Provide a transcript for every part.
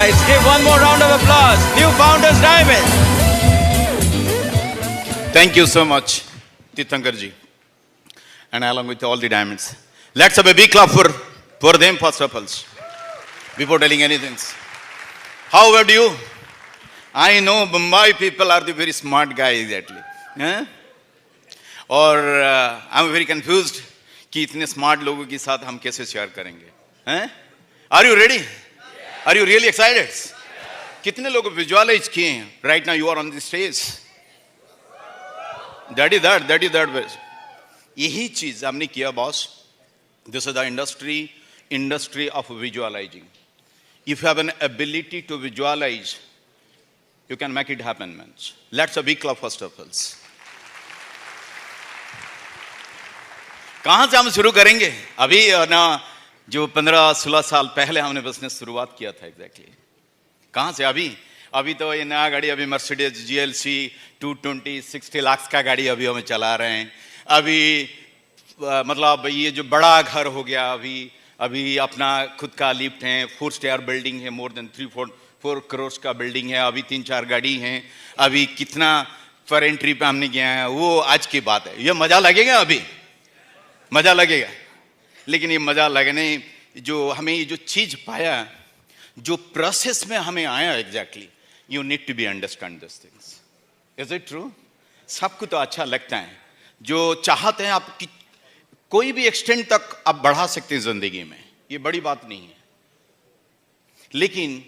Let's give one more round of applause. New Founders Diamond. Thank you so much, Titankar ji, and along with all the diamonds. Let's have a big clap for them first of all. Before telling anything. How about you? I know Mumbai people are the very smart guys exactly. और I am very confused कि इतने smart लोगों के साथ हम कैसे share करेंगे. Are you ready? Are you really excited? कितने लोग विजुअलाइज किए हैं? Right now you are on the stage. That is that. यही चीज हमने किया boss. This is the industry of visualising. If you have an ability to visualise, you can make it happen, man. Let's a big clap first of all. कहाँ से हम शुरू करेंगे? अभी ना जो 15-16 साल पहले हमने बिजनेस शुरुआत किया था एग्जैक्टली. कहाँ से? अभी तो ये नया गाड़ी, अभी मर्सिडीज GLC 220 60 लाख का गाड़ी अभी हमें चला रहे हैं. अभी मतलब ये जो बड़ा घर हो गया, अभी अपना खुद का लिफ्ट है, 4 स्टार बिल्डिंग है, मोर देन 3-4 करोड़ का बिल्डिंग है. अभी 3-4 गाड़ी हैं. अभी कितना पर एंट्री पे हमने किया है, वो आज की बात है. ये मजा लगेगा, अभी मजा लगेगा. लेकिन ये मजा लगने जो हमें ये जो चीज पाया, जो प्रोसेस में हमें आया exactly, you need to be understand this things. Is it true? सबको तो अच्छा लगता है. जो चाहते हैं आप कि कोई भी एक्सटेंड तक आप बढ़ा सकते हैं जिंदगी में, ये बड़ी बात नहीं है. लेकिन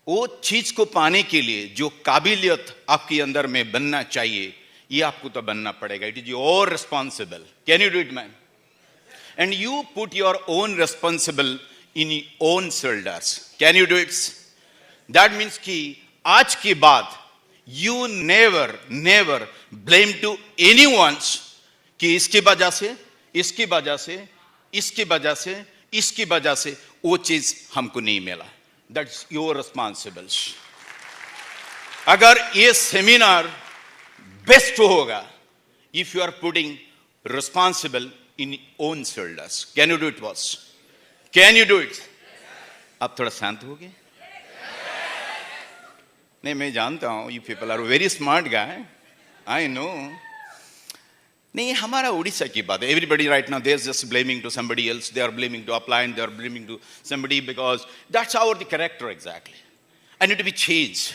वो चीज को पाने के लिए जो काबिलियत आपके अंदर में बनना चाहिए, ये आपको तो बनना पड़ेगा. It is your responsible. Can you do it man? And you put your own responsible in own shoulders. Can you do it? That means कि आज के बाद you never blame to anyones कि इसकी वजह से, इसकी वजह से, इसकी वजह से, इसकी वजह से वो चीज हमको नहीं मिला. That's your responsibility. अगर ये सेमिनार बेस्ट होगा, if you are putting responsible in own shoulders. Can you do it, boss? Can you do it? आप थोड़ा शांत हो गए? नहीं, मैं जानता हूँ you people are very smart guy. I know. नहीं, हमारा उड़ीसा की बात है. Everybody right now, they're just blaming to somebody else. They are blaming to upline. They are blaming to somebody because that's our the character exactly. I need to be changed.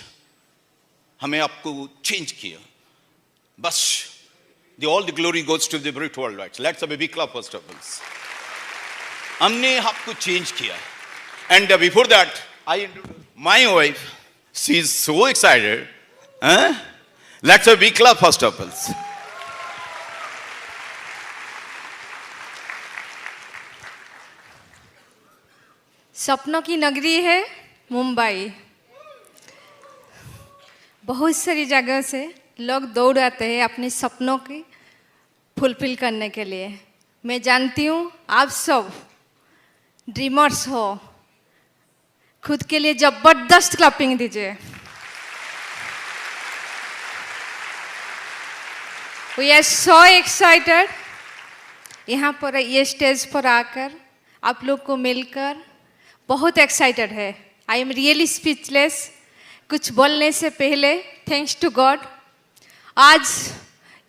हमें आपको change किया. बस. All the glory goes to the Brit worldwide. Let's have a big clap first of all. हमने आपको change किया. And before that, I introduced my wife. She is so excited. Let's have a big clap first of all. सपनों की नगरी है मुंबई. बहुत सारी जगह से लोग दौड़ आते हैं अपने सपनों की फुलफिल करने के लिए. मैं जानती हूँ आप सब ड्रीमर्स हो. खुद के लिए जबरदस्त क्लैपिंग दीजिए. वी आर सो एक्साइटेड यहाँ पर ये स्टेज पर आकर आप लोग को मिलकर. बहुत एक्साइटेड है. I am really speechless. कुछ बोलने से पहले थैंक्स टू गॉड आज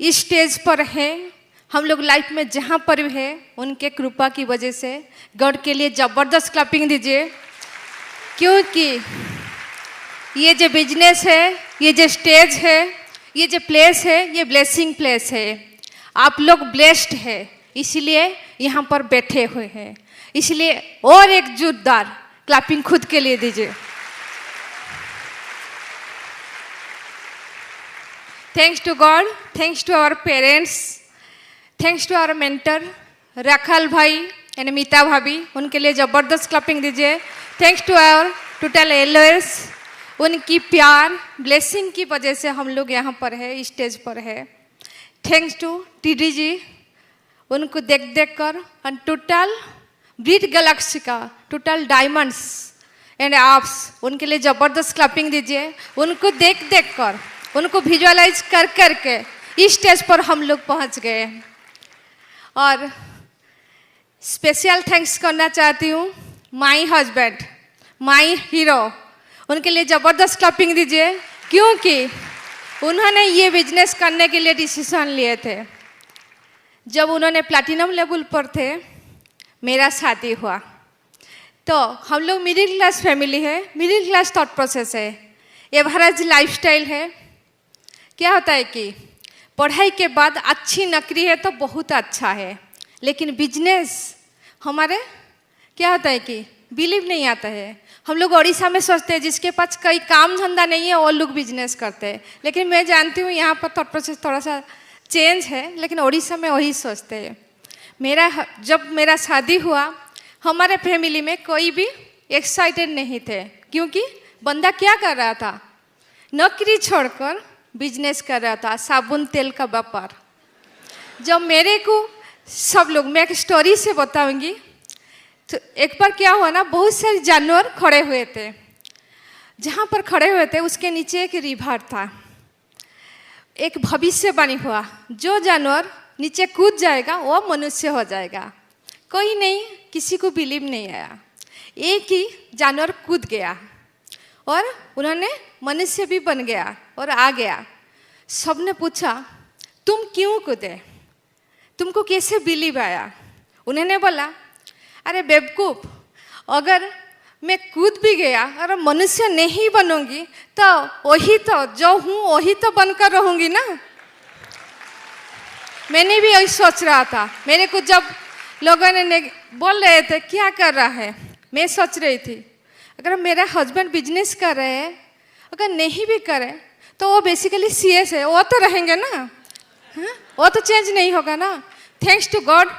इस स्टेज पर है. हम लोग लाइफ में जहाँ पर भी है उनके कृपा की वजह से. गॉड के लिए ज़बरदस्त क्लैपिंग दीजिए. क्योंकि ये जो बिजनेस है, ये जो स्टेज है, ये जो प्लेस है, ये ब्लेसिंग प्लेस है. आप लोग ब्लेस्ड है, इसलिए यहाँ पर बैठे हुए हैं. इसलिए और एक जोरदार क्लैपिंग खुद के लिए दीजिए. Thanks to God, thanks to our parents, thanks to our mentor Rakhal भाई एंड मीता भाभी. उनके लिए ज़बरदस्त क्लैपिंग दीजिए. Thanks to our total LOS. उनकी प्यार ब्लेसिंग की वजह से हम लोग यहाँ पर है, स्टेज पर है. थैंक्स टू टीडी जी. उनको देख कर टोटल ब्रिट गैलेक्सी का टोटल डायमंड्स एंड आप्स, उनके लिए ज़बरदस्त क्लैपिंग दीजिए. उनको देख कर, उनको विजुअलाइज कर के इस स्टेज पर हम लोग पहुंच गए. और स्पेशल थैंक्स करना चाहती हूँ माई हस्बैंड, माई हीरो उनके लिए ज़बरदस्त क्लैपिंग दीजिए, क्योंकि उन्होंने ये बिजनेस करने के लिए डिसीजन लिए थे। जब उन्होंने प्लैटिनम लेवल पर थे, मेरा शादी हुआ, तो हम लोग मिडिल क्लास फैमिली है, मिडिल क्लास थॉट प्रोसेस है, एवरेज लाइफस्टाइल है। क्या होता है कि पढ़ाई के बाद अच्छी नौकरी है तो बहुत अच्छा है, लेकिन बिजनेस हमारे क्या होता है कि बिलीव नहीं आता है। हम लोग उड़ीसा में सोचते हैं जिसके पास कोई काम धंधा नहीं है वो लोग बिजनेस करते हैं, लेकिन मैं जानती हूँ यहाँ पर थॉट प्रोसेस थोड़ा सा चेंज है, लेकिन उड़ीसा में वही सोचते हैं। जब मेरा शादी हुआ, हमारे फैमिली में कोई भी एक्साइटेड नहीं थे, क्योंकि बंदा क्या कर रहा था, नौकरी छोड़कर बिजनेस कर रहा था, साबुन तेल का व्यापार। जब मेरे को सब लोग, मैं एक स्टोरी से बताऊंगी, तो एक बार क्या हुआ ना, बहुत सारे जानवर खड़े हुए थे। जहाँ पर खड़े हुए थे उसके नीचे एक रिवर था। एक भविष्यवाणी हुआ, जो जानवर नीचे कूद जाएगा वो मनुष्य हो जाएगा। कोई नहीं, किसी को बिलीव नहीं आया। एक ही जानवर कूद गया और उन्होंने मनुष्य भी बन गया और आ गया। सबने पूछा तुम क्यों कूदे, तुमको कैसे बिलीव आया? उन्होंने बोला, अरे बेवकूफ, अगर मैं कूद भी गया और मनुष्य नहीं बनूंगी तो वही तो जो हूँ वही तो बनकर रहूंगी ना। मैंने भी यही सोच रहा था। मेरे को जब लोगों ने बोल रहे थे क्या कर रहा है, मैं सोच रही थी अगर मेरा हस्बैंड बिजनेस कर रहे हैं, अगर नहीं भी करे तो वो बेसिकली सीएस है, वो तो रहेंगे ना, हाँ? वो तो चेंज नहीं होगा ना। Thanks to God,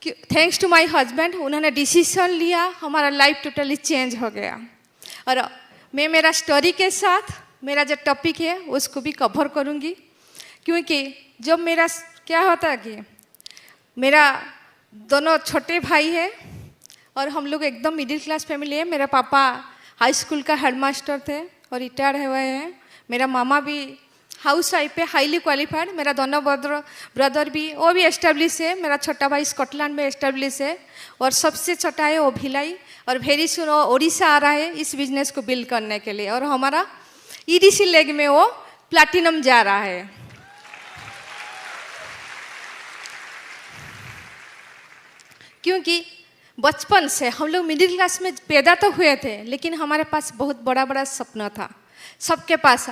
thanks to my husband, उन्होंने डिसीजन लिया, हमारा लाइफ टोटली चेंज हो गया। और मैं मेरा स्टोरी के साथ मेरा जो टॉपिक है उसको भी कवर करूँगी, क्योंकि जब मेरा क्या होता है कि मेरा दोनों छोटे भाई है और हम लोग एकदम मिडिल क्लास फैमिली है। मेरा पापा हाई स्कूल का हेडमास्टर थे और रिटायर हुए हैं। मेरा मामा भी हाउस वाइफ पे, हाईली क्वालिफाइड। मेरा दोनों ब्रदर भी, वो भी एस्टेब्लिश है। मेरा छोटा भाई स्कॉटलैंड में एस्टेब्लिश है और सबसे छोटा है वो भिलाई, और वेरी सुन वो उड़ीसा आ रहा है इस बिजनेस को बिल्ड करने के लिए। और हमारा ईडीसी लेग में वो प्लैटिनम जा रहा है। क्योंकि बचपन से हम लोग मिडिल क्लास में पैदा तो हुए थे, लेकिन हमारे पास बहुत बड़ा बड़ा सपना था, सबके पास।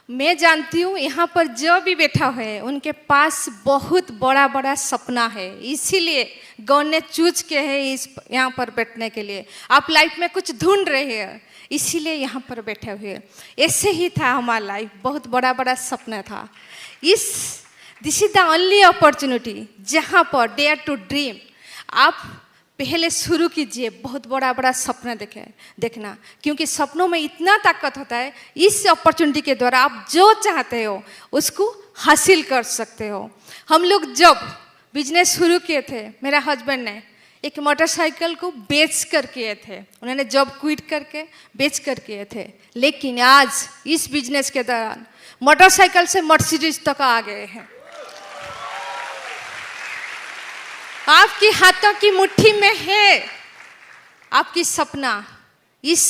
मैं जानती हूँ यहाँ पर जो भी बैठा हुआ है उनके पास बहुत बड़ा बड़ा सपना है, इसीलिए गॉड ने चूज किया है इस यहाँ पर बैठने के लिए। आप लाइफ में कुछ ढूंढ रहे हैं, इसीलिए यहाँ पर बैठे हुए। ऐसे ही था हमारा लाइफ, बहुत बड़ा बड़ा सपना था। This is the only opportunity जहाँ पर डेयर टू ड्रीम। आप पहले शुरू कीजिए, बहुत बड़ा बड़ा सपना देखना, क्योंकि सपनों में इतना ताकत होता है। इस अपॉर्चुनिटी के द्वारा आप जो चाहते हो उसको हासिल कर सकते हो। हम लोग जब बिजनेस शुरू किए थे, मेरा हस्बैंड ने एक मोटरसाइकिल को बेच कर किए थे, उन्होंने जॉब क्विट करके बेच कर किए थे। लेकिन आज इस बिजनेस के दौरान मोटरसाइकिल से मर्सिडीज तक आ गए हैं। आपकी हाथों की मुट्ठी में है आपकी सपना। इस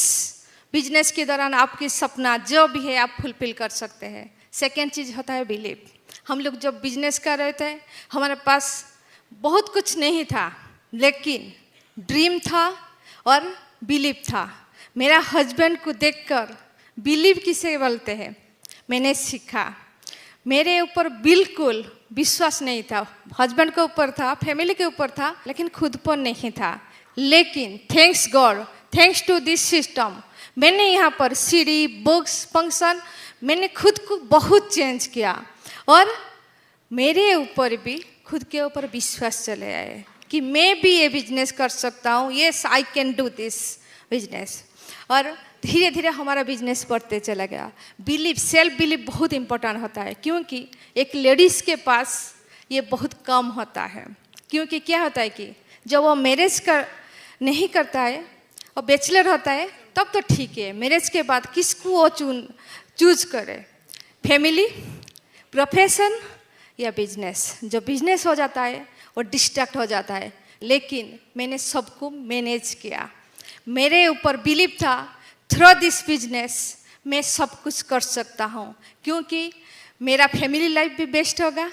बिजनेस के दौरान आपकी सपना जो भी है आप फुलफिल कर सकते हैं। सेकेंड चीज़ होता है बिलीव। हम लोग जब बिजनेस कर रहे थे, हमारे पास बहुत कुछ नहीं था, लेकिन ड्रीम था और बिलीव था। मेरा हस्बैंड को देखकर बिलीव किसे बोलते हैं मैंने सीखा। मेरे ऊपर बिल्कुल विश्वास नहीं था, हस्बैंड के ऊपर था, फैमिली के ऊपर था, लेकिन खुद पर नहीं था। लेकिन thanks God, thanks to this system, मैंने यहाँ पर सीढ़ी, बुक्स, फंक्शन, मैंने खुद को बहुत चेंज किया और मेरे ऊपर भी खुद के ऊपर विश्वास चले आए कि मैं भी ये बिजनेस कर सकता हूँ। Yes, I can do this business. और धीरे धीरे हमारा बिजनेस बढ़ते चला गया। बिलीव, सेल्फ बिलीव बहुत इंपॉर्टेंट होता है, क्योंकि एक लेडीज़ के पास ये बहुत कम होता है। क्योंकि क्या होता है कि जब वो मैरिज नहीं करता है और बैचलर होता है तब तो ठीक है, मैरिज के बाद किसको वो चूज करे, फैमिली, प्रोफेशन या बिजनेस। जो बिजनेस हो जाता है वो डिस्ट्रैक्ट हो जाता है। लेकिन मैंने सबको मैनेज किया, मेरे ऊपर बिलीव था, थ्रू दिस बिजनेस मैं सब कुछ कर सकता हूँ, क्योंकि मेरा फैमिली लाइफ भी बेस्ट होगा,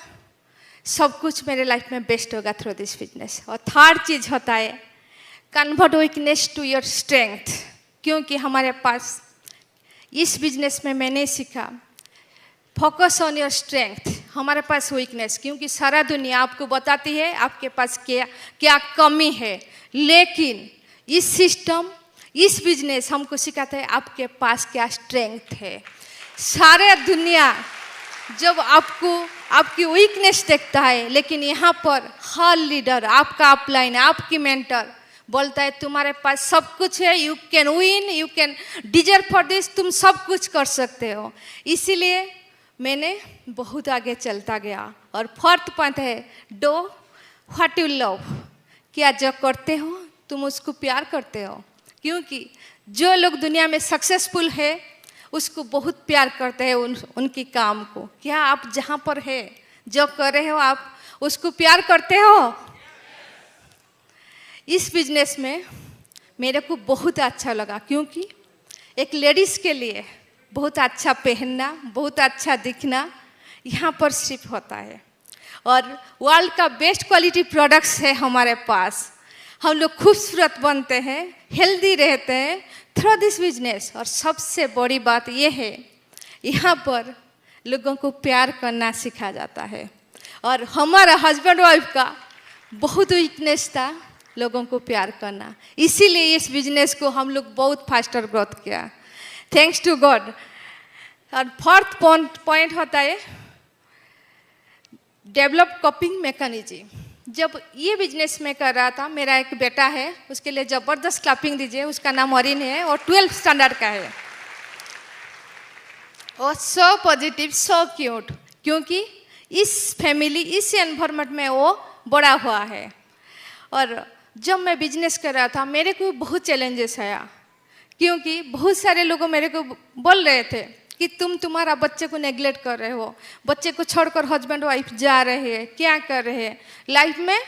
सब कुछ मेरे लाइफ में बेस्ट होगा थ्रू दिस बिजनेस। और थर्ड चीज़ होता है convert weakness to your strength, क्योंकि हमारे पास इस बिजनेस में मैंने सीखा फोकस ऑन योर स्ट्रेंथ। हमारे पास वीकनेस, क्योंकि सारा दुनिया आपको बताती है आपके पास क्या क्या कमी है, लेकिन इस सिस्टम, इस बिजनेस हमको सिखाता है आपके पास क्या स्ट्रेंथ है। सारे दुनिया जब आपको आपकी वीकनेस देखता है, लेकिन यहाँ पर हर लीडर, आपका अपलाइन, आपकी मेंटर बोलता है तुम्हारे पास सब कुछ है, you can win, you can deserve for this, तुम सब कुछ कर सकते हो। इसीलिए मैंने बहुत आगे चलता गया। और फोर्थ पॉइंट है डू व्हाट यू लव, क्या जो करते हो तुम उसको प्यार करते हो, क्योंकि जो लोग दुनिया में सक्सेसफुल है उसको बहुत प्यार करते हैं उनकी काम को। क्या आप जहाँ पर है जो कर रहे हो आप उसको प्यार करते हो? इस बिजनेस में मेरे को बहुत अच्छा लगा, क्योंकि एक लेडीज़ के लिए बहुत अच्छा पहनना, बहुत अच्छा दिखना यहाँ पर सिर्फ होता है। और वर्ल्ड का बेस्ट क्वालिटी प्रोडक्ट्स है हमारे पास। हम लोग खूबसूरत बनते हैं, हेल्दी रहते हैं थ्रू दिस बिजनेस। और सबसे बड़ी बात यह है यहाँ पर लोगों को प्यार करना सिखाया जाता है। और हमारा हस्बैंड वाइफ का बहुत वीकनेस था लोगों को प्यार करना, इसीलिए इस बिजनेस को हम लोग बहुत फास्टर ग्रोथ किया, थैंक्स टू गॉड। और फोर्थ पॉइंट होता है डेवलप कॉपिंग मैकेनिज्म। जब ये बिजनेस में कर रहा था, मेरा एक बेटा है, उसके लिए ज़बरदस्त क्लैपिंग दीजिए, उसका नाम अरिन है और 12th स्टैंडर्ड का है। और सो पॉजिटिव, सो क्यूट, क्योंकि इस फैमिली, इस एनवायरनमेंट में वो बड़ा हुआ है। और जब मैं बिजनेस कर रहा था मेरे को बहुत चैलेंजेस आया, क्योंकि बहुत सारे लोग मेरे को बोल रहे थे कि तुम्हारा बच्चे को नेग्लेक्ट कर रहे हो, बच्चे को छोड़कर हस्बैंड वाइफ जा रहे हैं, क्या कर रहे हैं लाइफ में,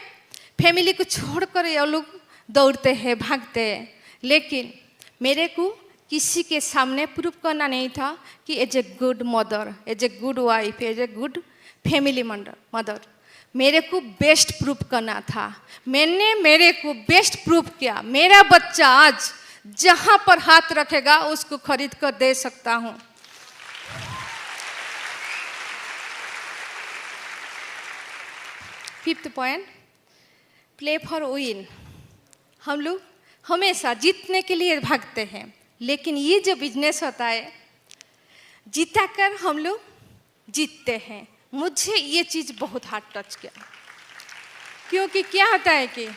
फैमिली को छोड़कर ये लोग दौड़ते हैं, भागते हैं। लेकिन मेरे को किसी के सामने प्रूव करना नहीं था कि as a good mother, as a good wife, as a good family mother मेरे को बेस्ट प्रूफ करना था। मैंने मेरे को बेस्ट प्रूफ किया। मेरा बच्चा आज जहां पर हाथ रखेगा उसको खरीद कर दे सकता हूं। Fifth point, play for win. हम लोग हमेशा जीतने के लिए भागते हैं, लेकिन ये जो बिजनेस होता है जीता कर हम लोग जीतते हैं। मुझे ये चीज़ बहुत हार्ड टच किया, क्योंकि क्या होता है कि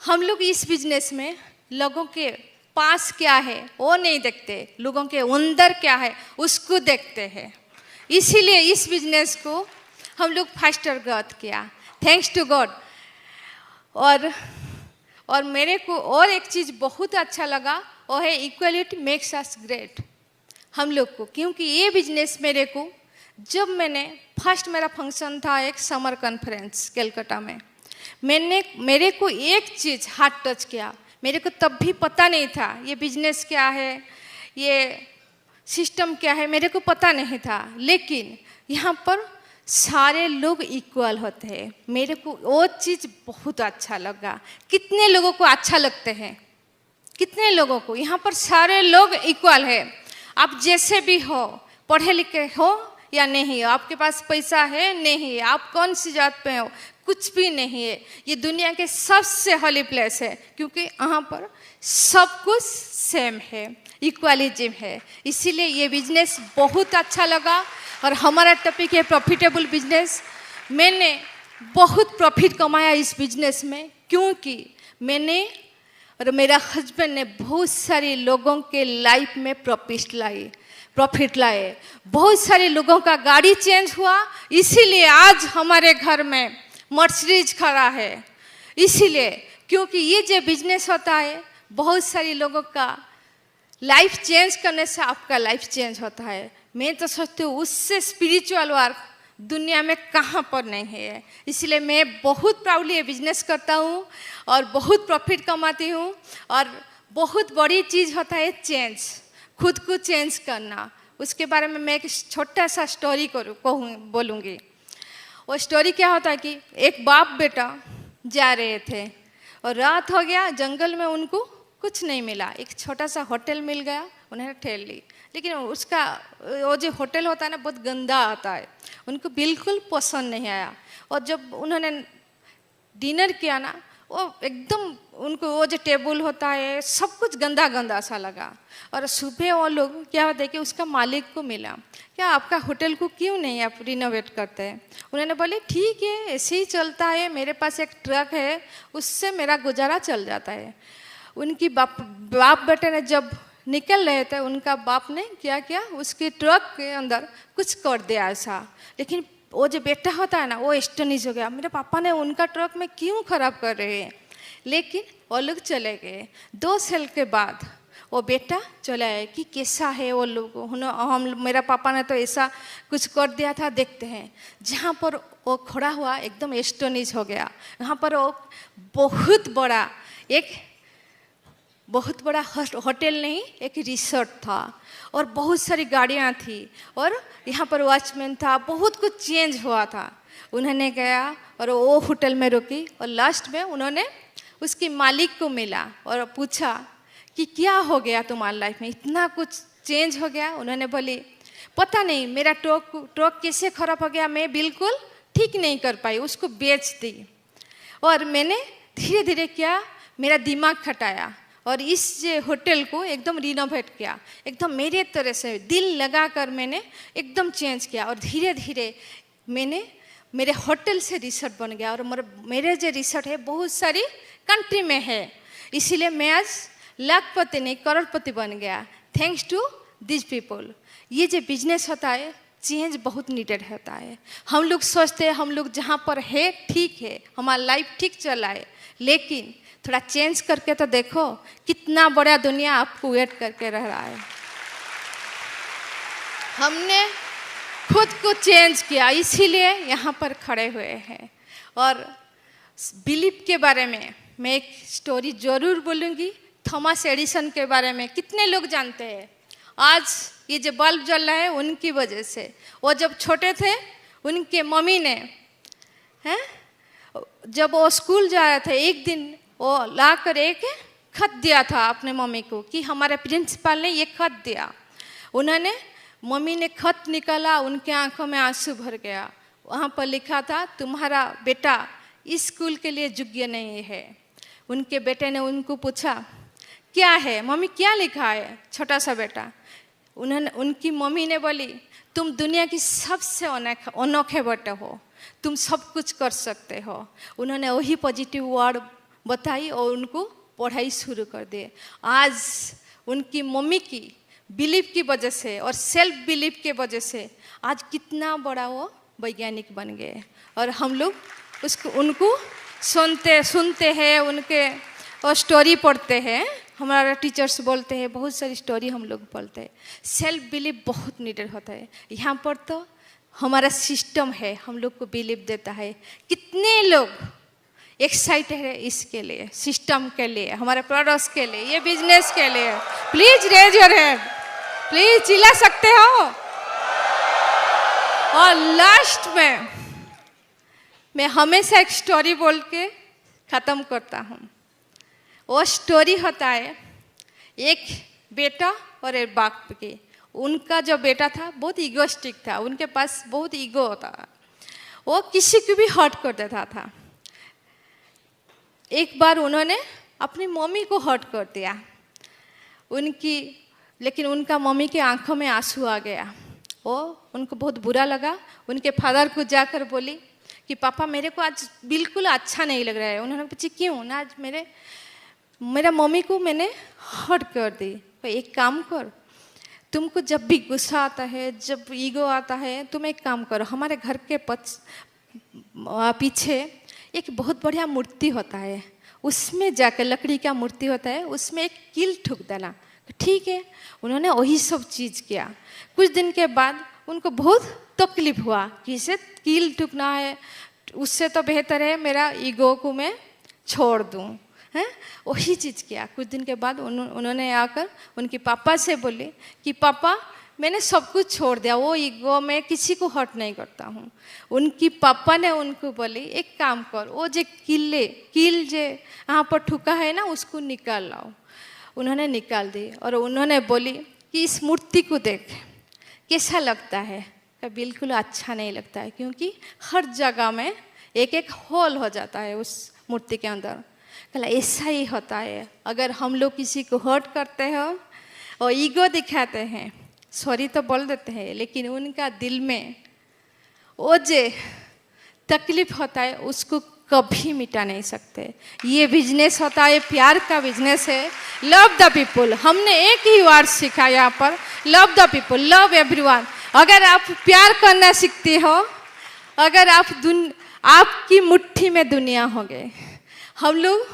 हम लोग इस बिजनेस में लोगों के पास क्या है वो नहीं देखते, लोगों के अंदर क्या है उसको देखते हैं। इसीलिए इस बिजनेस को हम लोग फास्टर ग्रोथ किया, थैंक्स टू गॉड। और मेरे को और एक चीज़ बहुत अच्छा लगा, वो है इक्वलिटी मेक्स अस ग्रेट हम लोग को, क्योंकि ये बिजनेस मेरे को, जब मैंने फर्स्ट मेरा फंक्शन था एक समर कॉन्फ्रेंस कलकत्ता में, मेरे को एक चीज़ हार्ट टच किया। मेरे को तब भी पता नहीं था ये बिजनेस क्या है, ये सिस्टम क्या है, मेरे को पता नहीं था। लेकिन यहाँ पर सारे लोग इक्वल होते हैं, मेरे को वो चीज़ बहुत अच्छा लगा। कितने लोगों को अच्छा लगते हैं, कितने लोगों को यहाँ पर सारे लोग इक्वल है। आप जैसे भी हो, पढ़े लिखे हो या नहीं, आपके पास पैसा है नहीं, आप कौन सी जात पे हो, कुछ भी नहीं है। ये दुनिया के सबसे होली प्लेस है, क्योंकि यहाँ पर सब कुछ सेम है, इक्वलिज्म है। इसीलिए ये बिजनेस बहुत अच्छा लगा। और हमारा टॉपिक है प्रॉफिटेबल बिजनेस। मैंने बहुत प्रॉफिट कमाया इस बिजनेस में, क्योंकि मैंने और मेरा हस्बैंड ने बहुत सारे लोगों के लाइफ में प्रॉफिट लाए। बहुत सारे लोगों का गाड़ी चेंज हुआ, इसीलिए आज हमारे घर में मर्सिडीज खड़ा है। इसीलिए क्योंकि ये जो बिजनेस होता है, बहुत सारे लोगों का लाइफ चेंज करने से आपका लाइफ चेंज होता है। मैं तो सोचती हूँ उससे स्पिरिचुअल वर्क दुनिया में कहाँ पर नहीं है। इसलिए मैं बहुत प्राउडली ये बिजनेस करता हूँ और बहुत प्रॉफिट कमाती हूँ। और बहुत बड़ी चीज़ होता है चेंज, खुद को चेंज करना। उसके बारे में मैं एक छोटा सा स्टोरी बोलूँगी। वो स्टोरी क्या होता है कि एक बाप बेटा जा रहे थे और रात हो गया, जंगल में उनको कुछ नहीं मिला। एक छोटा सा होटल मिल गया, उन्होंने ठहर ली, लेकिन उसका वो जो होटल होता है ना बहुत गंदा आता है, उनको बिल्कुल पसंद नहीं आया। और जब उन्होंने डिनर किया ना, वो एकदम उनको वो जो टेबल होता है सब कुछ गंदा गंदा सा लगा। और सुबह वो लोग क्या होता है कि उसका मालिक को मिला, क्या आपका होटल को क्यों नहीं आप रिनोवेट करते हैं? उन्होंने बोले ठीक है, ऐसे ही चलता है, मेरे पास एक ट्रक है, उससे मेरा गुजारा चल जाता है। उनकी बाप बेटे ने जब निकल रहे थे, उनका बाप ने क्या किया, उसके ट्रक के अंदर कुछ कर दिया ऐसा। लेकिन वो जो बेटा होता है ना, वो एस्टनिश हो गया, मेरे पापा ने उनका ट्रक में क्यों खराब कर रहे हैं। लेकिन वो लोग चले गए। 2 साल के बाद वो बेटा चला है कि कैसा है वो लोग, हम मेरा पापा ने तो ऐसा कुछ कर दिया था, देखते हैं। जहाँ पर वो खड़ा हुआ एकदम एस्टनिश हो गया। यहाँ पर वो बहुत बड़ा होटल नहीं, एक रिसोर्ट था और बहुत सारी गाड़ियाँ थी और यहाँ पर वॉचमैन था, बहुत कुछ चेंज हुआ था। उन्होंने गया और वो होटल में रुकी और लास्ट में उन्होंने उसकी मालिक को मिला और पूछा कि क्या हो गया तुम्हारी लाइफ में, इतना कुछ चेंज हो गया। उन्होंने बोली पता नहीं मेरा ट्रक कैसे खराब हो गया, मैं बिल्कुल ठीक नहीं कर पाई, उसको बेच दी। और मैंने धीरे धीरे क्या, मेरा दिमाग खटाया और इस होटल को एकदम रिनोवेट किया, एकदम मेरे तरह से दिल लगा कर मैंने एकदम चेंज किया। और धीरे धीरे मेरे होटल से रिसोर्ट बन गया और मेरे जो रिसोर्ट है बहुत सारी कंट्री में है, इसीलिए मैं आज लाखपति नहीं करोड़पति बन गया, थैंक्स टू दिस पीपल। ये जो बिजनेस होता है चेंज बहुत नीडेड होता है। हम लोग सोचते हैं हम लोग जहाँ पर है ठीक है, हमारा लाइफ ठीक चला है, लेकिन थोड़ा चेंज करके तो देखो कितना बड़ा दुनिया आपको वेट करके रह रहा है। हमने खुद को चेंज किया, इसीलिए यहाँ पर खड़े हुए हैं। और बिलीफ के बारे में मैं एक स्टोरी जरूर बोलूँगी। थॉमस एडिसन के बारे में कितने लोग जानते हैं? आज ये जो बल्ब जल रहा है उनकी वजह से। वो जब छोटे थे उनके मम्मी ने जब वो स्कूल जा रहे थे, एक दिन वो लाकर एक खत दिया था अपने मम्मी को कि हमारे प्रिंसिपल ने ये खत दिया। उन्होंने मम्मी ने खत निकाला, उनके आंखों में आंसू भर गया। वहाँ पर लिखा था तुम्हारा बेटा इस स्कूल के लिए योग्य नहीं है। उनके बेटे ने उनको पूछा क्या है मम्मी, क्या लिखा है छोटा सा बेटा? उनकी मम्मी ने बोली तुम दुनिया की सबसे अनोखे बेटे हो, तुम सब कुछ कर सकते हो। उन्होंने वही पॉजिटिव वर्ड बताई और उनको पढ़ाई शुरू कर दी। आज उनकी मम्मी की बिलीफ की वजह से और सेल्फ बिलीफ के वजह से आज कितना बड़ा वो वैज्ञानिक बन गए। और हम लोग उनको सुनते हैं, उनके और स्टोरी पढ़ते हैं। हमारा टीचर्स बोलते हैं, बहुत सारी स्टोरी हम लोग पढ़ते हैं। सेल्फ बिलीफ बहुत नीडेड होता है। यहाँ पर तो हमारा सिस्टम है, हम लोग को बिलीफ देता है। कितने लोग एक्साइटेड है इसके लिए, सिस्टम के लिए, हमारे प्रोडक्ट्स के लिए, ये बिजनेस के लिए? Please raise your hand, please चिल्ला सकते हो। और लास्ट में मैं हमेशा एक स्टोरी बोल के ख़त्म करता हूँ। वो स्टोरी होता है एक बेटा और एक बाप की। उनका जो बेटा था बहुत ईगोस्टिक था, उनके पास बहुत ईगो होता था, वो किसी को भी हर्ट कर देता था। एक बार उन्होंने अपनी मम्मी को हर्ट कर दिया लेकिन उनका मम्मी के आंखों में आंसू आ गया। वो उनको बहुत बुरा लगा। उनके फादर को जाकर बोली कि पापा मेरे को आज बिल्कुल अच्छा नहीं लग रहा है। उन्होंने पूछा क्यों ना, आज मेरा मम्मी को मैंने हर्ट कर दी। तो एक काम कर, तुमको जब भी गुस्सा आता है, जब ईगो आता है, तुम एक काम करो, हमारे घर के पीछे एक बहुत बढ़िया मूर्ति होता है, उसमें जाकर, लकड़ी का मूर्ति होता है, उसमें एक कील ठुक देना। ठीक है, उन्होंने वही सब चीज़ किया। कुछ दिन के बाद उनको बहुत तकलीफ हुआ कि इसे कील ठुकना है, उससे तो बेहतर है मेरा ईगो को मैं छोड़ दूँ, हैं, वही चीज़ किया। कुछ दिन के बाद उन्होंने आकर उनके पापा से बोले कि पापा मैंने सब कुछ छोड़ दिया, वो ईगो में किसी को हर्ट नहीं करता हूँ। उनकी पापा ने उनको बोली एक काम कर, वो जो कील जो यहाँ पर ठुका है ना उसको निकाल लाओ। उन्होंने निकाल दी और उन्होंने बोली कि इस मूर्ति को देख कैसा लगता है। का बिल्कुल अच्छा नहीं लगता है, क्योंकि हर जगह में एक एक होल हो जाता है उस मूर्ति के अंदर। कहला ऐसा ही होता है, अगर हम लोग किसी को हर्ट करते हो और ईगो दिखाते हैं, सॉरी तो बोल देते हैं, लेकिन उनका दिल में वो जो तकलीफ होता है उसको कभी मिटा नहीं सकते। ये बिजनेस होता है, प्यार का बिजनेस है। लव द पीपल, हमने एक ही वर्ड सीखा यहाँ पर, love the people, love everyone. अगर आप प्यार करना सीखते हो, अगर आपकी मुट्ठी में दुनिया हो गए। हम लोग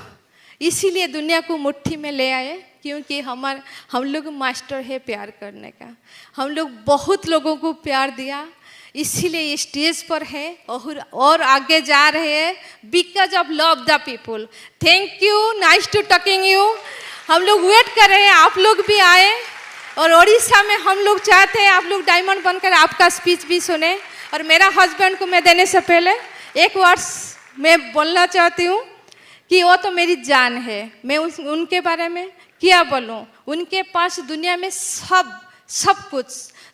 इसीलिए दुनिया को मुट्ठी में ले आए, क्योंकि हम लोग मास्टर है प्यार करने का। हम लोग बहुत लोगों को प्यार दिया, इसीलिए ये स्टेज पर है और आगे जा रहे हैं, because of love the people. Thank you, nice to talking you. हम लोग वेट कर रहे हैं, आप लोग भी आए। और उड़ीसा में हम लोग चाहते हैं आप लोग डायमंड बनकर आपका स्पीच भी सुने। और मेरा हस्बैंड को मैं देने से पहले एक वर्ड्स मैं बोलना चाहती हूँ कि वो तो मेरी जान है। मैं उनके बारे में क्या बोलूं। उनके पास दुनिया में सब कुछ,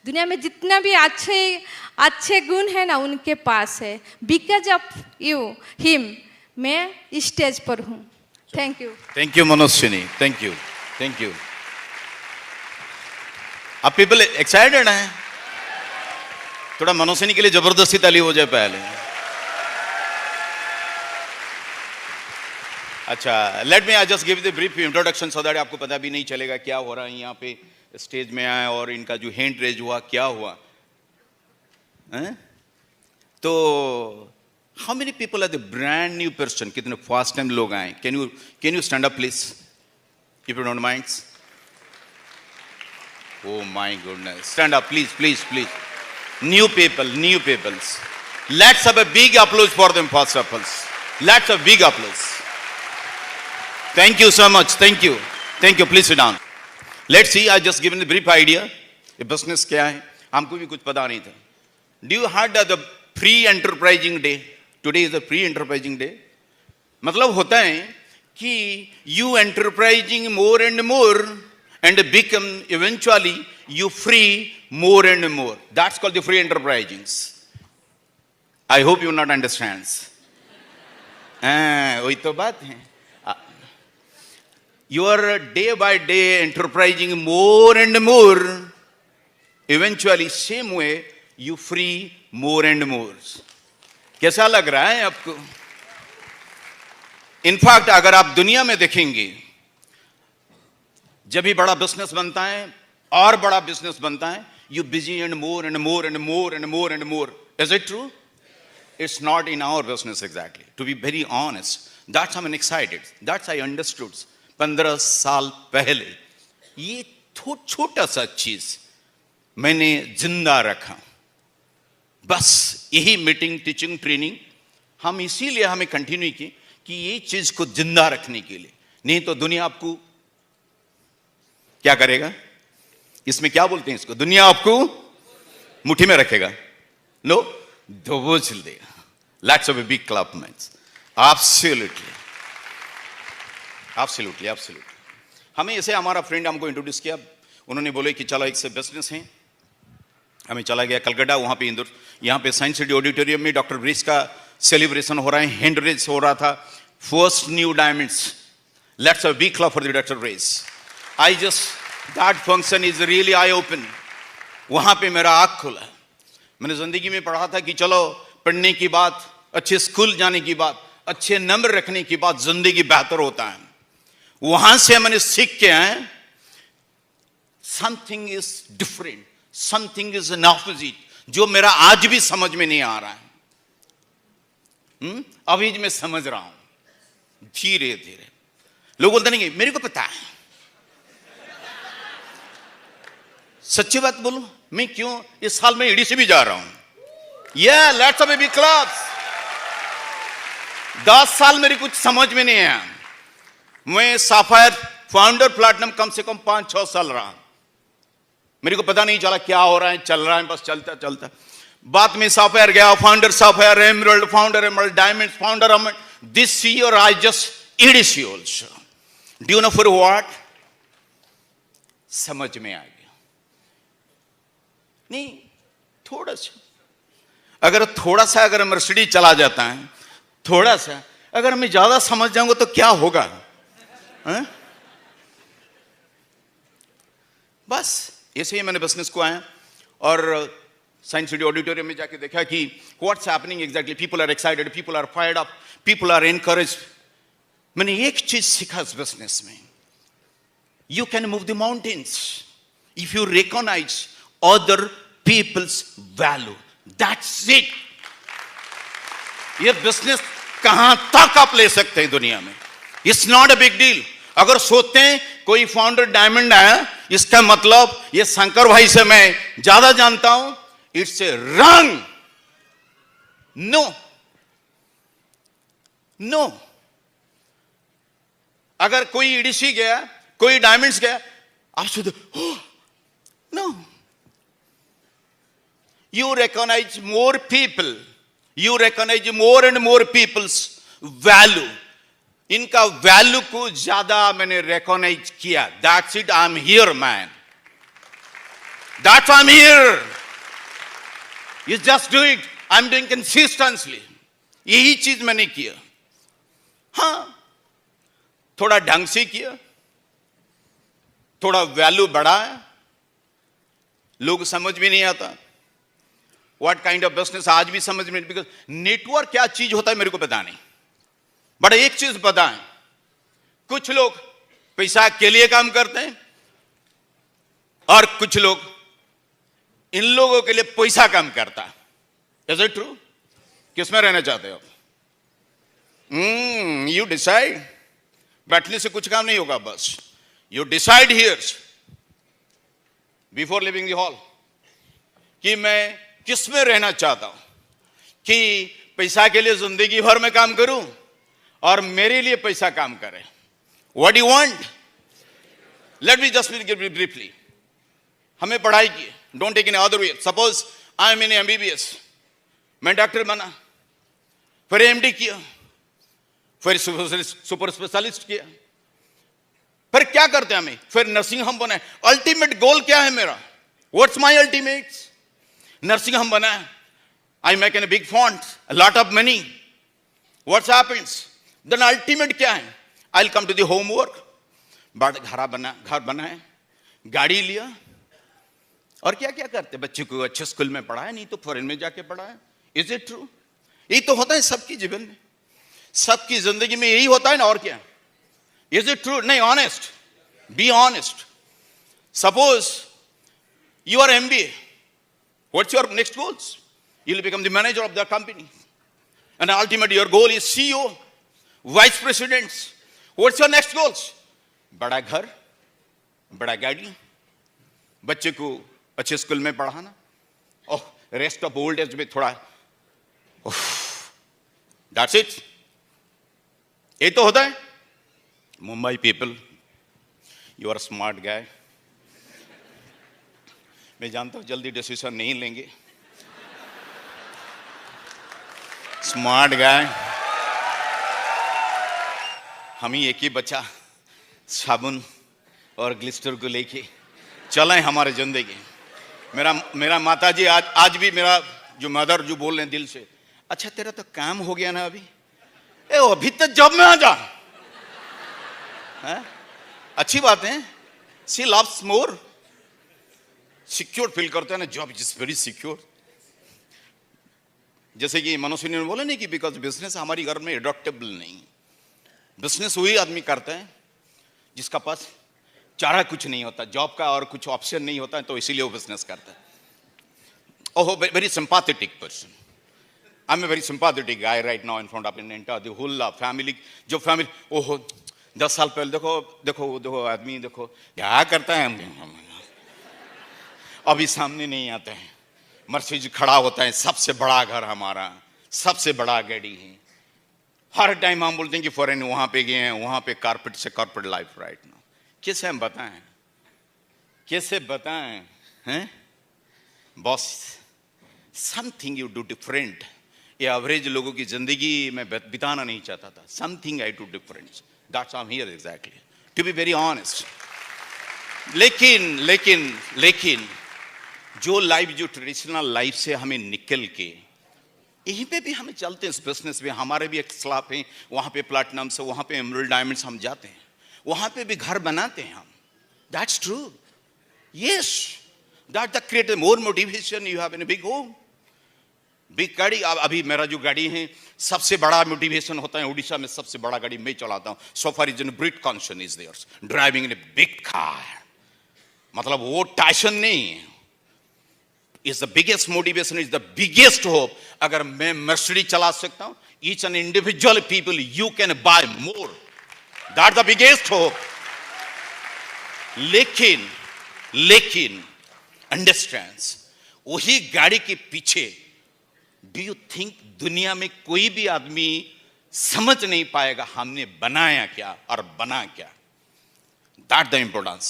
दुनिया में जितना भी अच्छे गुण है ना उनके पास है। बिकॉज ऑफ यू हिम मैं स्टेज पर हूँ। Thank you Manoswini, thank you. आप पीपल एक्साइटेड हैं? थोड़ा मनोस्विनी के लिए जबरदस्ती ताली हो जाए पहले। अच्छा, let me I just give the brief introduction so that आपको पता भी नहीं चलेगा क्या हो रहा है। यहाँ पे स्टेज में आए और इनका जो हैंड रेज हुआ क्या हुआ है? तो how many people are the brand new person? कितने फर्स्ट टाइम लोग आए? Can you stand up please if you don't mind? Oh my goodness. Stand up, please. New peoples. Let's have a big applause for them, first of all. Let's have a big applause. Thank you so much. Thank you. Please sit down. Let's see, I just given the brief idea. ये business क्या है? हमको भी कुछ पता नहीं था. Do you heard of the pre-enterprising day? Today is the pre-enterprising day. मतलब होता है कि you enterprising more and more and become eventually you free more and more. That's called the free enterprising. I hope you not understands. वही तो बात है। You are day by day enterprising more and more. Eventually same way you free more and more. कैसा लग रहा है आपको? In fact अगर आप दुनिया में देखेंगे, जब भी बड़ा बिजनेस बनता है और बड़ा बिजनेस बनता है, you busy and more and more and more and more and more. Is it true? It's not in our business exactly, to be very honest. That's I am excited, that's I understood 15 साल पहले। ये छोटा सा चीज मैंने जिंदा रखा। बस यही मीटिंग, टीचिंग, ट्रेनिंग हम इसीलिए हमें कंटिन्यू की कि ये चीज को जिंदा रखने के लिए। नहीं तो दुनिया आपको क्या करेगा? इसमें क्या बोलते हैं इसको? दुनिया आपको मुट्ठी में रखेगा, नो दबोच देगा। Let's have a big clap mans. Absolutely. हमें ऐसे हमारा फ्रेंड हमको इंट्रोड्यूस किया, उन्होंने बोले कि चलो एक से बिजनेस है। हमें चला गया कलकत्ता, वहां पे इंदौर, यहाँ पे साइंस सिटी ऑडिटोरियम में डॉक्टर ब्रिज का सेलिब्रेशन हो रहा है, हैंड रेज हो रहा था, first new diamonds. Let's have a big clap for the doctor bridge. that function is really eye open. वहां पे मेरा आँख खुला। मैंने जिंदगी में पढ़ा था कि चलो पढ़ने की बात, अच्छे स्कूल जाने की बात, अच्छे नंबर रखने की बात, जिंदगी बेहतर होता है। वहां से मैंने सीख के आए, something is different, something is an opposite, जो मेरा आज भी समझ में नहीं आ रहा है। अभी मैं समझ रहा हूं धीरे धीरे। लोग बोलते नहीं मेरे को पता है। सच्ची बात बोलूं, मैं क्यों इस साल में ईडी से भी जा रहा हूं। Let's have a big claps. 10 साल मेरे कुछ समझ में नहीं आया। मैं साफायर फाउंडर प्लैटिनम कम से कम 5-6 साल रहा। मेरे को पता नहीं चला क्या हो रहा है, चल रहा है, बस चलता चलता। बाद में साफायर गया, founder साफायर, emerald, founder emerald, diamond, founder diamond. This year I just EDC also. Do you know for what? समझ में आ गया। नहीं, थोड़ा सा अगर मर्सिडीज चला जाता है, थोड़ा सा अगर मैं ज्यादा समझ जाऊंगा तो क्या होगा? है? बस ऐसे ही मैंने बिजनेस को आया और साइंस सिटी ऑडिटोरियम में जाके देखा कि what's happening exactly. People are excited, people are fired up, people are encourage. मैंने एक चीज सीखा इस बिजनेस में, you can move the mountains if you recognize other peoples value. That's it. ये बिजनेस कहां तक आप ले सकते हैं दुनिया में, it's not a big deal. अगर सोचते हैं कोई फाउंडर डायमंड आया, इसका मतलब ये शंकर भाई से मैं ज्यादा जानता हूं, it's a wrong. No no. अगर कोई EDC गया, कोई डायमंड्स गया, आप सोचते no. You recognize more people, you recognize more and more people's value. इनका वैल्यू को ज्यादा मैंने recognize किया। That's it, I'm here, man. That's why I'm here. You just do it. I'm doing consistently. यही चीज मैंने किया। हाँ, थोड़ा ढंग से किया, थोड़ा वैल्यू बढ़ाया। लोग समझ भी नहीं आता व्हाट काइंड ऑफ बिजनेस, आज भी समझ में, बिकॉज नेटवर्क क्या चीज होता है मेरे को पता नहीं, बट एक चीज पता है, कुछ लोग पैसा के लिए काम करते हैं और कुछ लोग इन लोगों के लिए पैसा काम करता है। Is it true? किसमें रहना चाहते हो आप? You decide. बैठने से कुछ काम नहीं होगा, बस you decide here before living the hall कि मैं किस में रहना चाहता हूं, कि पैसा के लिए जिंदगी भर में काम करूं और मेरे लिए पैसा काम करे। What do you want? Let me just give briefly. हमें पढ़ाई की, don't take in other way. Suppose I am in MBBS, मैं डॉक्टर बना, फिर MD किया, फिर सुपर स्पेशलिस्ट किया, फिर क्या करते हैं हमें, फिर नर्सिंग होम बनाए। अल्टीमेट गोल क्या है मेरा? What's my ultimate? Nursing home बनाया, I make in big font, a lot of money. What's happens then? Ultimate क्या है? I will come to the homework. बड़ा घर बनाए, गाड़ी लिया, और क्या क्या करते? बच्चे को अच्छे स्कूल में पढ़ाया, नहीं तो फॉरेन में जाके पढ़ाया। Is it true? यही तो होता है सबकी जीवन में, सबकी जिंदगी में यही होता है ना, और क्या? Is it true? नहीं, honest, be honest. Suppose you are MBA, what's your next goals? You'll become the manager of the company, and ultimately your goal is CEO, vice presidents. What's your next goals? बड़ा घर, बड़ा गाड़ी, बच्चे को अच्छे school में पढ़ाना, oh rest of old age में थोड़ा, दैट्स इट। ये तो होता है। Mumbai people, you are smart guy. मैं जानता हूं जल्दी डिसीजन नहीं लेंगे, स्मार्ट गाय। हम ही एक ही बच्चा साबुन और ग्लिस्टर को लेके चलें हमारे जिंदगी। मेरा माता जी आज भी मेरा जो मदर जो बोल रहे हैं दिल से, अच्छा तेरा तो काम हो गया ना अभी, अभी तक जॉब में आ जा। अच्छी बात है, सी लव्स मोर, सिक्योर फील करते हैं ना, जॉब इज वेरी सिक्योर। जैसे कि मनुष्य ने बोला नहीं कि बिकॉज बिजनेस हमारी घर में एडॉप्टेबल नहीं, बिजनेस वही आदमी करता है जिसका पास चारा कुछ नहीं होता, जॉब का और कुछ ऑप्शन नहीं होता है, तो इसीलिए वो बिजनेस करता है। Oh very sympathetic person, I am a very sympathetic guy right now in front of in entire the whole family. जो फैमिली, ओहो 10 साल पहले देखो आदमी देखो क्या करता है, अभी सामने नहीं आता है, मर्सिडीज खड़ा होता है, सबसे बड़ा घर हमारा, सबसे बड़ा गाड़ी है, हर टाइम हम बोलते हैं कि फॉरेन वहां पे गए हैं, वहां पे कारपेट से कारपेट लाइफ राइट नाउ। कैसे हम बताएं, कैसे बताएं हैं boss? Something you do different. ये एवरेज लोगों की जिंदगी में बिताना नहीं चाहता था। Something I do different, that's I am here exactly, to be very honest. लेकिन लेकिन लेकिन जो लाइफ, जो ट्रेडिशनल लाइफ से हमें निकल के यहीं पे भी हमें चलते हैं इस बिजनेस में। हमारे भी एक स्लैब है, वहां पे प्लैटिनम से, वहां पे एमरल्ड डायमंड्स हम जाते हैं, वहां पे भी घर बनाते हैं हम। That's true, yes, that the create more motivation you have in a big home. Big गाड़ी, अभी मेरा जो गाड़ी है सबसे बड़ा मोटिवेशन होता है, उड़ीसा में सबसे बड़ा गाड़ी मैं चलाता हूं। So far is in brit conscience is theirs, driving in a big car. मतलब वो टाइसन नहीं, is the biggest motivation, is the biggest hope. अगर मैं मर्सिडीज चला सकता हूं, each and individual people you can buy more, that's the biggest hope. लेकिन understands, वही गाड़ी के पीछे do you think दुनिया में कोई भी आदमी समझ नहीं पाएगा हमने बनाया क्या और बना क्या? That's the importance,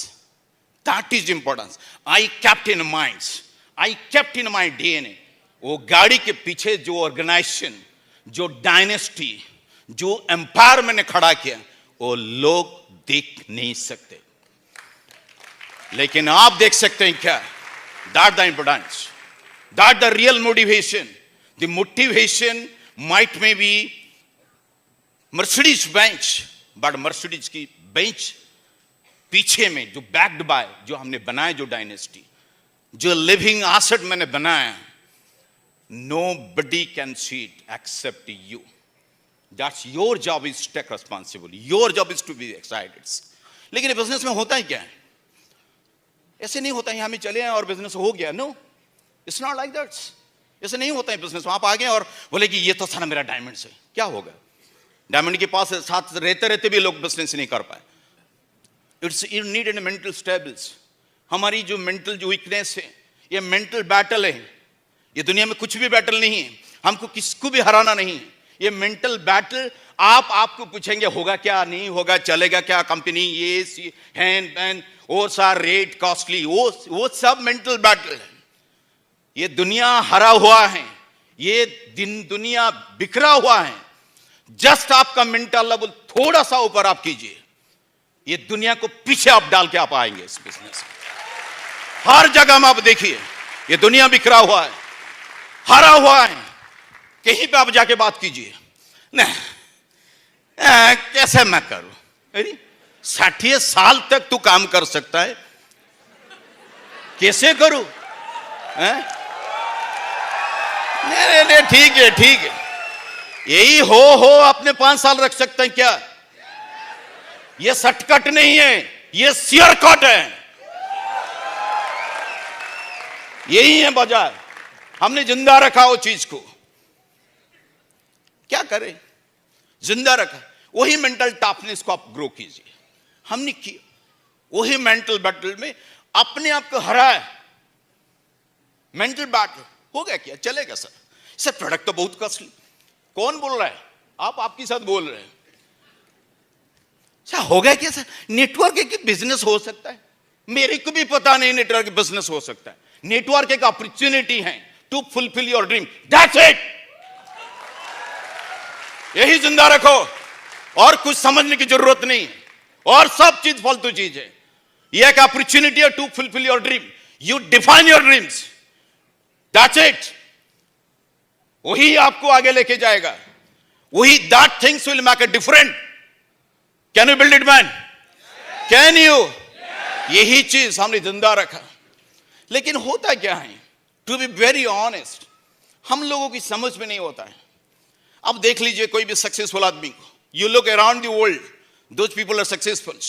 that is importance. I kept in my DNA, वो गाड़ी के पीछे जो ऑर्गेनाइजेशन, जो डायनेस्टी, जो एम्पायर मैंने खड़ा किया, वो लोग देख नहीं सकते, लेकिन आप देख सकते हैं क्या? That the importance, that the real motivation. The motivation might maybe Mercedes Benz, but Mercedes की बेंच पीछे में जो बैक्ड बाय, जो हमने बनाया, जो डायनेस्टी, जो लिविंग एसेट मैंने बनाया, nobody can see it except you. That's your job is to take responsibility. Your job is to be excited. लेकिन बिजनेस में होता है क्या? ऐसे नहीं होता है हम चले आए और बिजनेस हो गया। No, it's not like that. ऐसे नहीं होता है बिजनेस। आप आ गए और बोले कि ये तो था ना मेरा डायमंड से, क्या होगा? डायमंड के पास साथ रहते रहते भी लोग बिजनेस नहीं कर पाए। It's you need an mental stables. हमारी जो मेंटल जो वीकनेस है, ये मेंटल बैटल है। ये दुनिया में कुछ भी बैटल नहीं है, हमको किसको भी हराना नहीं है। ये मेंटल बैटल आपको पूछेंगे होगा क्या, नहीं होगा, चलेगा क्या, कंपनी ये हैंड पैन और सारा रेट कॉस्टली, वो सब मेंटल बैटल है। ये दुनिया हरा हुआ है, ये दुनिया बिखरा हुआ है। जस्ट आपका मेंटल लेवल थोड़ा सा ऊपर आप कीजिए, ये दुनिया को पीछे आप डाल के आप आएंगे इस बिजनेस में। हर जगह में आप देखिए ये दुनिया बिखरा हुआ है, हरा हुआ है। कहीं पे आप जाके बात कीजिए, नहीं कैसे मैं करूं? अरे 60 साल तक तू काम कर सकता है, कैसे करूं? नहीं, ठीक है, यही हो अपने 5 साल रख सकते हैं क्या? ये शॉर्टकट नहीं है, ये शेयर कट है। यही है वजह, हमने जिंदा रखा वो चीज को। क्या करें? जिंदा रखा। वही मेंटल टफनेस को आप ग्रो कीजिए। हमने किया वही मेंटल बैटल में अपने आप को हराया। मेंटल बैटल हो गया क्या? चलेगा सर प्रोडक्ट तो बहुत कॉस्टली। कौन बोल रहा है? आप आपके साथ बोल रहे हैं। हो गया क्या सर? नेटवर्क एक बिजनेस हो सकता है। मेरे को भी पता नहीं नेटवर्क बिजनेस हो सकता है। नेटवर्क एक अपॉर्चुनिटी है to fulfil your dream, that's it. यही जिंदा रखो और कुछ समझने की जरूरत नहीं है, और सब चीज फालतू चीज है। यह एक अपॉर्चुनिटी है to fulfil your dream. You define your dreams, that's it. वही आपको आगे लेके जाएगा। वही that things will make a different. Can you build it man? Can you? यही चीज हमने जिंदा रखा। लेकिन होता क्या है, टू बी वेरी ऑनेस्ट, हम लोगों की समझ में नहीं होता है। अब देख लीजिए कोई भी सक्सेसफुल आदमी को, you look around the world, those people are successful.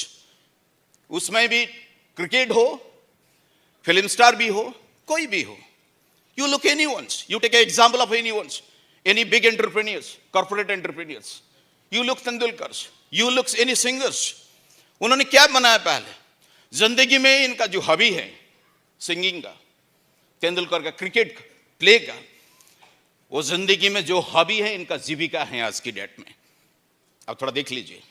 उसमें भी क्रिकेट हो, फिल्म स्टार भी हो, कोई भी हो, you look anyone's, you take an example of anyone's, any big entrepreneurs, corporate entrepreneurs, you look Tendulkar's, you look any singers, उन्होंने क्या बनाया? पहले जिंदगी में इनका जो हॉबी है सिंगिंग का, तेंदुलकर का क्रिकेट प्ले का, वो जिंदगी में जो हॉबी है इनका जीविका है आज की डेट में। अब थोड़ा देख लीजिए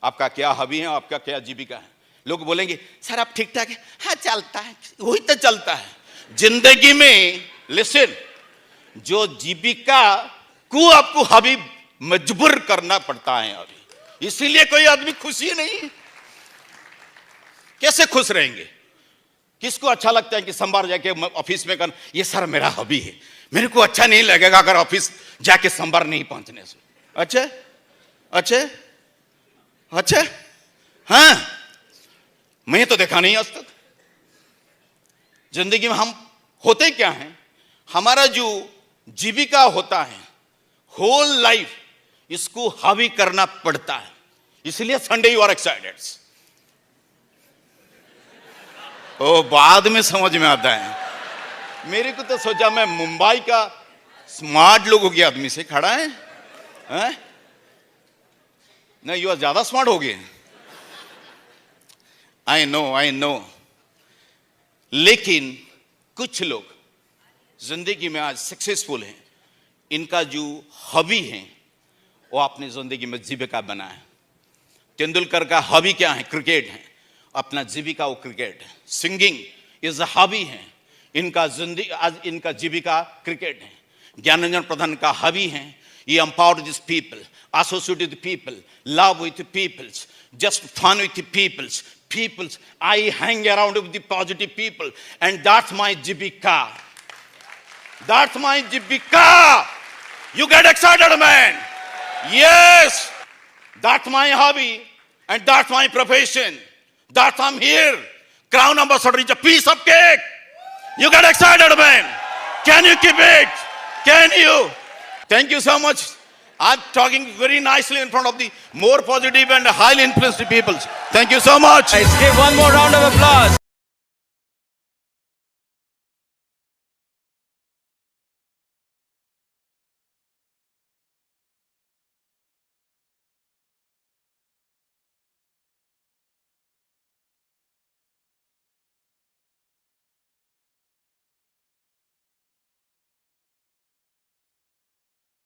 आपका क्या हॉबी है, आपका क्या जीविका है। लोग बोलेंगे सर आप ठीक ठाक है, हाँ चलता है, वही तो चलता है जिंदगी में। लिसन, जो जीविका को आपको हॉबी मजबूर करना पड़ता है अभी, इसीलिए कोई आदमी खुशी नहीं है। कैसे खुश रहेंगे? किसको अच्छा लगता है कि सोमवार जाके ऑफिस में कर, ये सर मेरा हॉबी है, मेरे को अच्छा नहीं लगेगा अगर ऑफिस जाके सोमवार नहीं पहुंचने से। अच्छा अच्छा अच्छा, हाँ मैं तो देखा नहीं आज तक। जिंदगी में हम होते क्या हैं, हमारा जो जीविका होता है होल लाइफ, इसको हावी करना पड़ता है। इसलिए संडे यू आर एक्साइटेड। ओ बाद में समझ में आता है। मेरे को तो सोचा मैं मुंबई का स्मार्ट लोगों के आदमी से खड़ा है, नहीं यू ज्यादा स्मार्ट हो गए। आई नो, लेकिन कुछ लोग जिंदगी में आज सक्सेसफुल हैं, इनका जो हॉबी है वो अपनी जिंदगी में जीविका बना है। तेंदुलकर का हॉबी क्या है? क्रिकेट है, अपना जीविका वो क्रिकेट है। सिंगिंग इज अ हॉबी है, इनका जिंदगी आज इनका जीविका क्रिकेट है। ज्ञानरंजन प्रधान का हॉबी है, ये empower this people, associate with people, love with peoples, just fun with peoples, peoples. I hang around with the positive people, and that's my jibika. That's my jibika. You get excited, man. Yes, that's my hobby, and that's my profession. That's I'm here. Crown ambassador is a piece of cake. You get excited, man. Can you keep it? Can you? Thank you so much. I'm talking very nicely in front of the more positive and highly influenced people. Thank you so much. Let's give one more round of applause.